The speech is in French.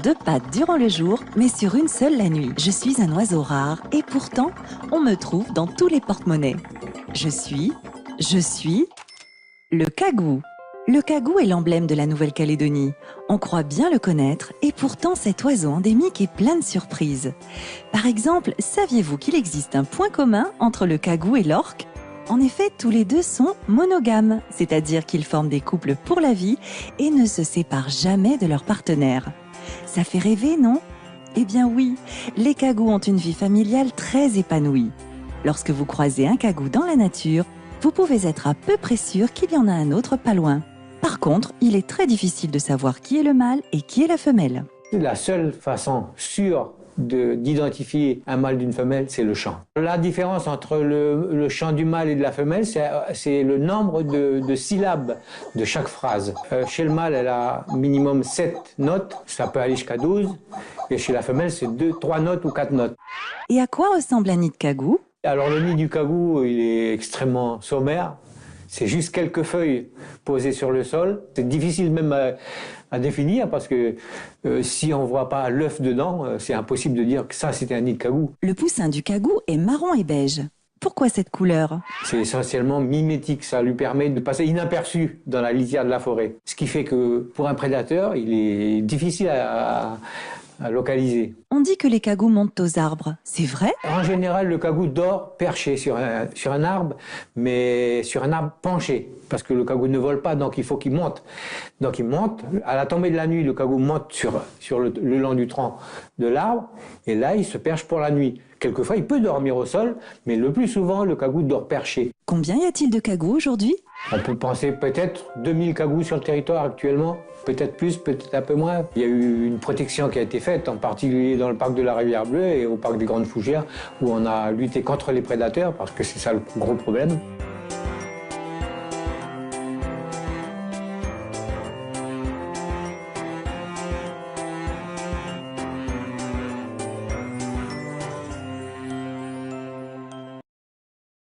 deux pattes durant le jour, mais sur une seule la nuit. Je suis un oiseau rare et pourtant, on me trouve dans tous les porte-monnaies. Je suis le cagou. Le cagou est l'emblème de la Nouvelle-Calédonie. On croit bien le connaître et pourtant cet oiseau endémique est plein de surprises. Par exemple, saviez-vous qu'il existe un point commun entre le cagou et l'orque ? En effet, tous les deux sont monogames, c'est-à-dire qu'ils forment des couples pour la vie et ne se séparent jamais de leur partenaire. Ça fait rêver, non ? Eh bien oui, les cagous ont une vie familiale très épanouie. Lorsque vous croisez un cagou dans la nature, vous pouvez être à peu près sûr qu'il y en a un autre pas loin. Par contre, il est très difficile de savoir qui est le mâle et qui est la femelle. La seule façon sûre d'identifier un mâle d'une femelle, c'est le chant. La différence entre le chant du mâle et de la femelle, c'est le nombre de syllabes de chaque phrase. Chez le mâle, elle a minimum 7 notes, ça peut aller jusqu'à 12, et chez la femelle, c'est 3 notes ou 4 notes. Et à quoi ressemble un nid de cagou ? Alors le nid du cagou, il est extrêmement sommaire. C'est juste quelques feuilles posées sur le sol. C'est difficile même à définir parce que si on ne voit pas l'œuf dedans, c'est impossible de dire que ça, c'était un nid de cagou. Le poussin du cagou est marron et beige. Pourquoi cette couleur ? C'est essentiellement mimétique. Ça lui permet de passer inaperçu dans la lisière de la forêt. Ce qui fait que pour un prédateur, il est difficile à localiser. On dit que les cagous montent aux arbres. C'est vrai ? En général, le cagou dort perché sur un arbre, mais sur un arbre penché, parce que le cagou ne vole pas, donc il faut qu'il monte. Donc il monte, à la tombée de la nuit, le cagou monte sur le long du tronc de l'arbre, et là, il se perche pour la nuit. Quelquefois, il peut dormir au sol, mais le plus souvent, le cagou dort perché. Combien y a-t-il de cagous aujourd'hui ? On peut penser peut-être 2000 cagous sur le territoire actuellement, peut-être plus, peut-être un peu moins. Il y a eu une protection qui a été faite, en particulier dans le parc de la Rivière Bleue et au parc des Grandes Fougères, où on a lutté contre les prédateurs, parce que c'est ça le gros problème.